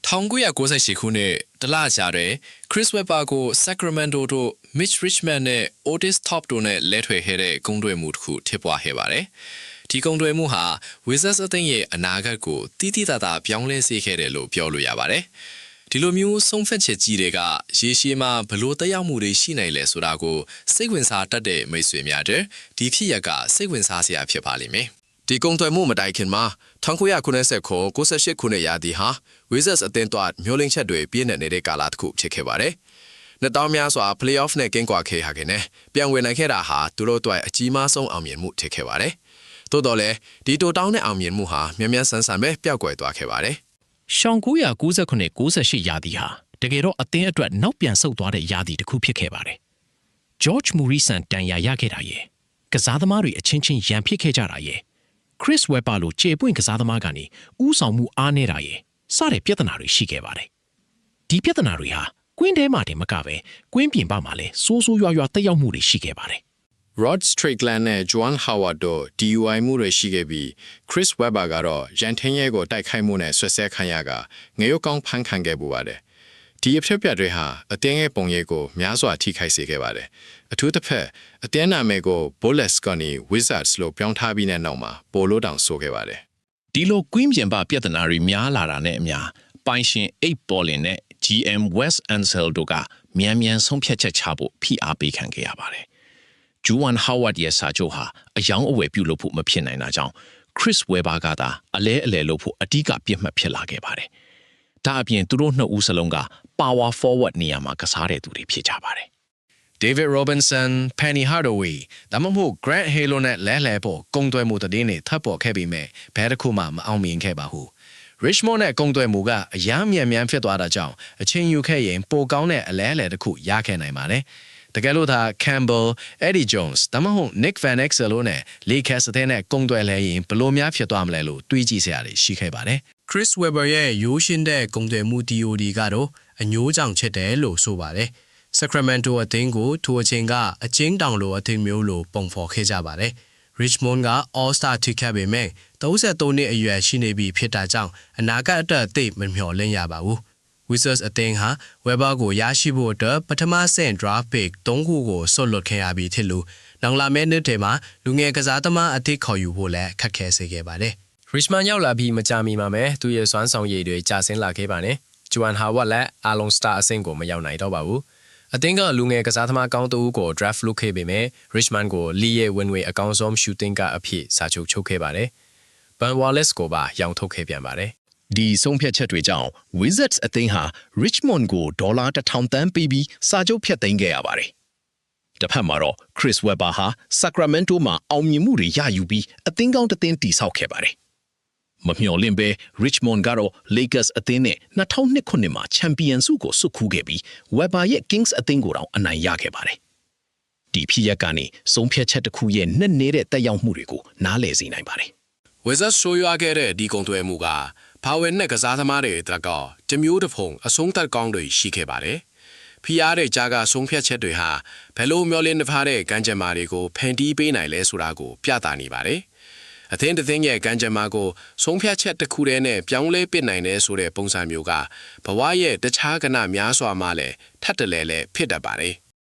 1998ခုနှစ်တလကြာတွင် Chris Webber ကို Sacramento တို့ Mitch Richmond နဲ့ Otis Thorpe တို့နဲ့လက်ထွေခဲ့တဲ့ဂုဏ်တွေမှုတစ်ခုဖြစ်ပွားခဲ့ပါတယ်။ဒီဂုဏ်တွေမှုဟာ Wizards အသင်းရဲ့အနာဂတ်ကိုတိတိကျကျပြောင်းလဲစေခဲ့တယ်လို့ပြောလို့ရပါတယ်။ဒီလိုမျိုးဆုံးဖြတ်ချက်ကြီးတွေကရေရှည်မှာဘလို့တက်ရောက်မှုတွေရှိနိုင်လဲဆိုတာကိုစိတ်ဝင်စားတတ်တဲ့မိတ်ဆွေများတဲ့ဒီဖြစ်ရကစိတ်ဝင်စားစရာဖြစ်ပါလိမ့်မယ်။ဒီဂုဏ်တွေမှုမတိုင်ခင်မှာ1998ခုနှစ်ရာသီဟာ Wizards အသင်းတော်မျိုးလင်းချက်တွေပြည့်နေတဲ့ကာလတစ်ခုဖြစ်ခဲ့ပါတယ်။နှစ်တောင်းများစွာ playoff နဲ့ကင်းကွာခဲ့ရခဲ့နဲ့ပြန်ဝင်နိုင်ခဲ့တာဟာသူတို့အတွက်အကြီးမားဆုံးအောင်မြင်မှုဖြစ်ခဲ့ပါတယ်။သို့တော်လည်းဒီတိုတောင်းတဲ့အောင်မြင်မှုဟာမြန်မြန်ဆန်ဆန်ပဲပျောက်ကွယ်သွားခဲ့ပါတယ်။ရှောင်း999-98ရာသီဟာတကယ်တော့အသင်းအတွက်နောက်ပြန်ဆုတ်သွားတဲ့ရာသီတစ်ခုဖြစ်ခဲ့ပါတယ်။ George Morrison တန်ရာရခဲ့တာရဲ့ကစားသမားတွေအချင်းချင်းရန်ဖြစ်ခဲ့ကြတာရဲ့Chris Webber လိုခြေပွင့်ကစားသမားကနေဥဆောင်မှုအားနေတာရဲ့စတဲ့ပြဿနာတွေရှိခဲ့ပါတယ်။ဒီပြဿနာတွေဟာကွင်းထဲမှာတင်မကပဲကွင်းပြင်ပမှာလည်းစိုးစိုးရွားရွားတက်ရောက်မှုတွေရှိခဲ့ပါတယ်။ Rod Strickland နဲ့ Joan Howard တို့ DUI မှုတွေရှိခဲ့ပြီး Chris Webber ကတော့ရန်ထင်းရဲကိုတိုက်ခိုက်မှုနဲ့ဆွဆွဲခံရကငရုတ်ကောင်းဖမ်းခံခဲ့ပူပါတယ်။ဒီအဖြစ်ပြတွေဟာအတင်းရဲ့ပုံရိပ်ကိုများစွာထိခိုက်စေခဲ့ပါတယ်။အထူးသဖြင့်အတင်းနာမည်ကို Bullets ကနေ Wizards လို့ပြောင်းထားပြီးတဲ့နောက်မှာပိုလို့တောင်ဆိုခဲ့ပါတယ်။ဒီလိုကွင်းပြင်ပပြဿနာတွေများလာတာနဲ့အမျှပိုင်ရှင်8ပေါ်လင်နဲ့ GM Wes Unseld တို့ကမြန်မြန်ဆုံးဖြတ်ချက်ချဖို့ဖိအားပေးခံခဲ့ရပါတယ်။ Joan Howard ရဲ့စာချုပ်ဟာအယောင်အဝယ်ပြုလုပ်ဖို့မဖြစ်နိုင်တာကြောင့် Chris Webber ကသာအလဲလုပ်ဖို့အဓိကပြစ်မှတ်ဖြစ်လာခဲ့ပါတယ်။ဒါအပြင်သူတို့နှစ်ဦးစလုံးက power forward နေရာမှာကစားတဲ့သူတွေဖြစ်ကြပါတယ်။ David Robinson, Penny Hardaway ဒါမှမဟုတ် Grant Halo နဲ့လဲဖို့ကုံသွဲမှုတည်နေထပ်ပေါ်ခဲ့ပြီးမြဲဘယ်တစ်ခုမှမအောင်မြင်ခဲ့ပါဘူး။ Richmond နဲ့ကုံသွဲမှုကအယမ်းမြန်ဖြစ်သွားတာကြောင့်အချင်းယူခဲ့ရင်ပိုကောင်းတဲ့အလဲတစ်ခုရခဲ့နိုင်ပါတယ်။တကယ်လို့သာ Campbell, Eddie Jones ဒါမှမဟုတ် Nick Van Exel နဲ့ Lee Cassidy နဲ့ကုံသွဲလဲရင်ဘလို့များဖြစ်သွားမလဲလို့တွေးကြည့်စရာရှိခဲ့ပါတယ်။ Chris Webber ရဲ့ရိုးရှင်းတဲ့ကုံသွဲမှု DOD ကတော့အညိုးကြောင့်ချစ်တယ်လို့ဆိုပါတယ်။ Sacramento အသင်းကိုထိုအချိန်ကအချင်းတောင်လိုအသင်းမျိုးလိုပုံဖော်ခဲ့ကြပါတယ်။ Richmond က All-Star ထိခဲ့ပေမဲ့33နှစ်အရွယ်ရှိနေပြီဖြစ်တာကြောင့်အနာဂတ်အတွက်သိမမျှော်လင့်ရပါဘူး။ Wizards အသင်းဟာ Webber ကိုရရှိဖို့အတွက်ပထမဆင့် draft pick 3ခုကိုဆွတ်လွတ်ခဲ့ရပြီးဖြစ်လို့နောင်လာမယ့်နှစ်ထဲမှာလူငယ်ကစားသမားအသစ်ခေါ်ယူဖို့လည်းခက်ခဲစေခဲ့ပါတယ်။ Richmond ရောက်လာပြီးမကြာမီမှာပဲသူရဲ့စွမ်းဆောင်ရည်တွေကျဆင်းလာခဲ့ပါတယ်။ Joan Howard လည်းအလုံး star အဆင့်ကိုမရောက်နိုင်တော့ပါဘူး။အသင်းကလူငယ်ကစားသမားကောင်းတူကို draft လုပ်ခဲ့ပေမဲ့ Richmond ကို Lee ရဲ့ဝင်ငွေအကောင်းဆုံး shooting guard အဖြစ်စာချုပ်ချုပ်ခဲ့ပါတယ်။ Ben Wallace ကိုပါရောင်းထုတ်ခဲ့ပြန်ပါတယ်။ဒီဆုံးဖြတ်ချက်တွေကြောင့် Wizards အသင်းဟာ Richmond ကို$1000တန်းပေးပြီးစာချုပ်ဖျက်သိမ်းခဲ့ရပါတယ်။တစ်ဖက်မှာတော့ Chris Webber ဟာ Sacramento မှာအောင်မြင်မှုတွေရယူပြီးအသင်းကောင်းတစ်သင်းတည်ဆောက်ခဲ့ပါတယ်။မမျှော်လင့်ပဲ Richmond ကတော့ Lakers အသင်းနဲ့2002ခုနှစ်မှာ Champions ဆုကိုဆွတ်ခူးခဲ့ပြီး Webber ရဲ့ Kings အသင်းကိုတောင်အနိုင်ရခဲ့ပါတယ်။ဒီဖြစ်ရပ်ကနေဆုံးဖြတ်ချက်တစ်ခုရဲ့နဲ့နေတဲ့တက်ရောက်မှုတွေကိုနားလည်စေနိုင်ပါတယ်။ Wizards ဆိုရွာခဲ့တဲ့ဒီကုံသွဲမှုကဘာဝင်နဲ့ကစားသမားတွေတက်ကတမျိုးတစ်ဖုံအဆုံးသတ်ကောင်းတွေရှိခဲ့ပါတယ်။ဖိအားတဲ့ကြားကဆုံးဖြတ်ချက်တွေဟာဘယ်လိုမျှော်လင့်နေဖားတဲ့ကံကြမ္မာတွေကိုဖန်တီးပေးနိုင်လဲဆိုတာကိုပြသနေပါတယ်။အသင်းတစ်သင်းရဲ့ကံကြမ္မာကိုဆုံးဖြတ်ချက်တစ်ခုတည်းနဲ့ပြောင်းလဲပစ်နိုင်တယ်ဆိုတဲ့ပုံစံမျိုးကဘဝရဲ့တခြားကဏ္ဍများစွာမှလည်းထပ်တလဲလဲဖြစ်တတ်ပါတယ်။